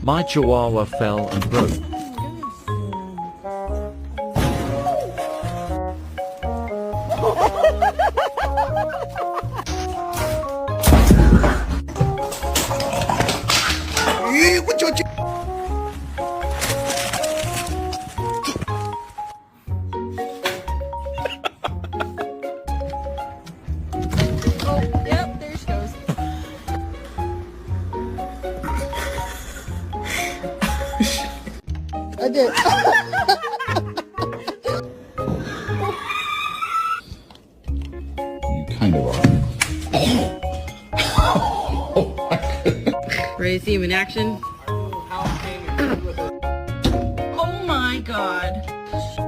My chihuahua fell and broke. Oh, yep, there she goes. I did. You kind of are. Ready to see him in action? Oh my god.